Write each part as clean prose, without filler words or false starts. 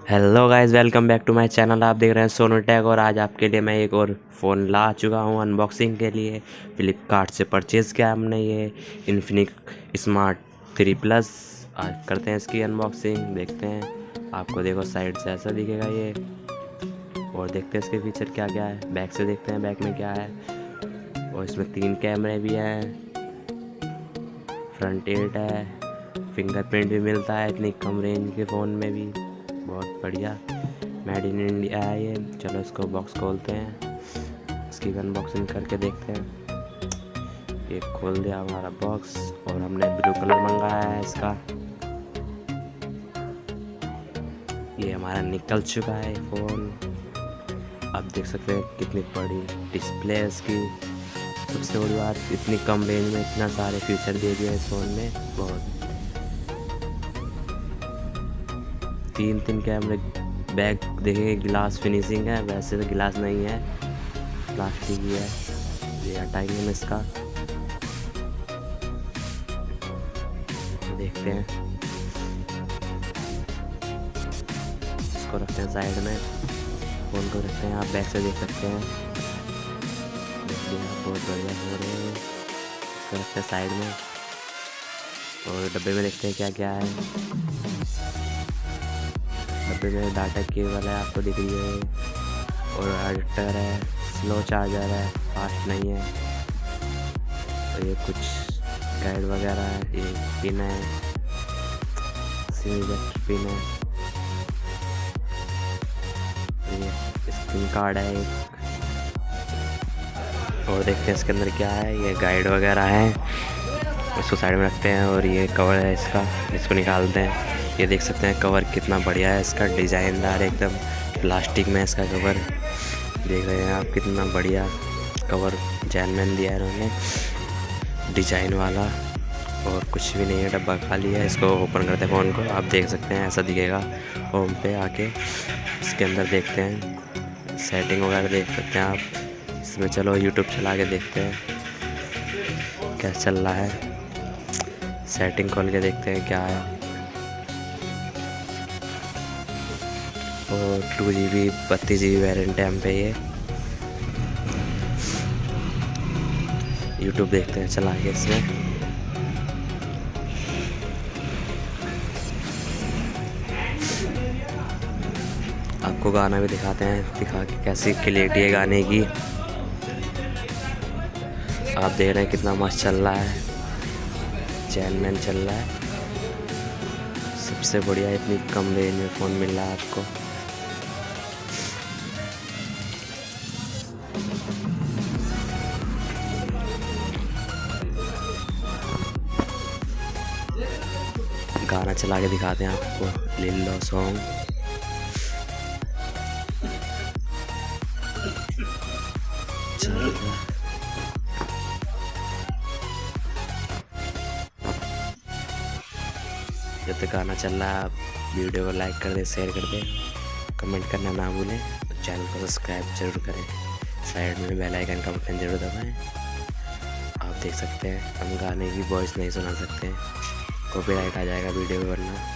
Hello guys, welcome back to my channel. आप देख रहे हैं सोनू टैग और आज आपके लिए मैं एक और फ़ोन ला चुका हूं अनबॉक्सिंग के लिए। फ्लिपकार्ट से परचेज़ किया हमने ये इन्फिनिक्स स्मार्ट 3 प्लस। आज करते हैं इसकी अनबॉक्सिंग, देखते हैं। आपको देखो साइड से ऐसा दिखेगा ये, और देखते हैं इसके फीचर क्या क्या है। बैक से देखते हैं बैक में क्या है। और इसमें 3 कैमरे भी हैं, फ्रंट 8 है, फिंगरप्रिंट भी मिलता है इतनी कम रेंज के फ़ोन में भी। बहुत बढ़िया, मेड इन इंडिया है ये। चलो इसको बॉक्स खोलते हैं, इसकी अनबॉक्सिंग करके देखते हैं। ये खोल दिया हमारा बॉक्स और हमने ब्लू कलर मंगाया है इसका। ये हमारा निकल चुका है फ़ोन। आप देख सकते हैं कितनी बड़ी डिस्प्ले है इसकी। सबसे बड़ी बात, इतनी कम रेंज में इतना सारे फीचर दे दिए इस फ़ोन में। बहुत 3 कैमरे, बैक देखिए ग्लास फिनिशिंग है। वैसे तो ग्लास नहीं है, प्लास्टिक ही है। ये हटाएंगे हम इसका, देखते हैं। इसको रखते हैं साइड में, फ़ोन को रखते हैं। आप बैक से देख सकते हैं, देखिए आप, बहुत बढ़िया हो रहे हैं। इसको रखते हैं साइड में और डब्बे में देखते हैं क्या क्या है। डब्बे में डाटा केबल है, आपको दिख रही है, और अडाप्टर है, स्लो चार्जर है, फास्ट नहीं है। तो ये कुछ गाइड वगैरह है, ये पिन है, सिम पिन है, ये स्क्रीन कार्ड है एक। और देखते हैं इसके अंदर क्या है। ये गाइड वगैरह है, इसको साइड में रखते हैं। और ये कवर है इसका, इसको निकालते हैं। ये देख सकते हैं कवर कितना बढ़िया है इसका, डिज़ाइनदार एकदम प्लास्टिक में इसका कवर। देख रहे हैं आप, कितना बढ़िया कवर जेन्युइन दिया है इन्होंने, डिजाइन वाला। और कुछ भी नहीं है, डब्बा खाली है। इसको ओपन करते हैं फ़ोन को, आप देख सकते हैं ऐसा दिखेगा होम पे आके। इसके अंदर देखते हैं सेटिंग वगैरह, देख सकते हैं आप इसमें। चलो यूट्यूब चला के देखते हैं क्या चल रहा है। सेटिंग खोल के देखते हैं क्या है। और 2GB 32GB वेरिएंट है हम पे ये। यूट्यूब देखते हैं चला के इसमें। आपको गाना भी दिखाते हैं, दिखा के कैसी क्लियरिटी है गाने की। आप देख रहे हैं कितना मस्त चल रहा है, जेन्युइन चल रहा है। सबसे बढ़िया इतनी कम रेंज में फ़ोन मिल रहा है आपको। गाना चला के दिखाते हैं आपको, लिल्लो सॉन्ग। जब तक गाना चल रहा है, आप वीडियो को लाइक कर दें, शेयर कर दें, कमेंट करना ना भूलें। चैनल को सब्सक्राइब जरूर करें। साइड में बेल आइकन का बटन जरूर दबाएं। आप देख सकते हैं हम गाने की वॉइस नहीं सुना सकते, कॉपीराइट आ जाएगा वीडियो में, वरना।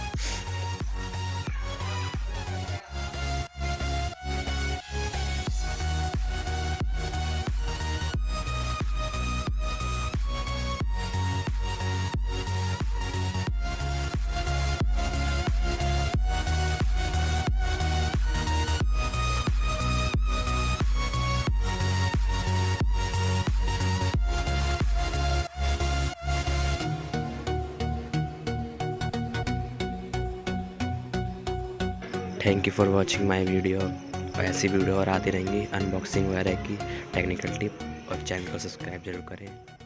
Thank you for watching my video. ऐसी वीडियो और आती रहेंगी अनबॉक्सिंग वगैरह की, टेक्निकल टिप। और चैनल को सब्सक्राइब जरूर करें।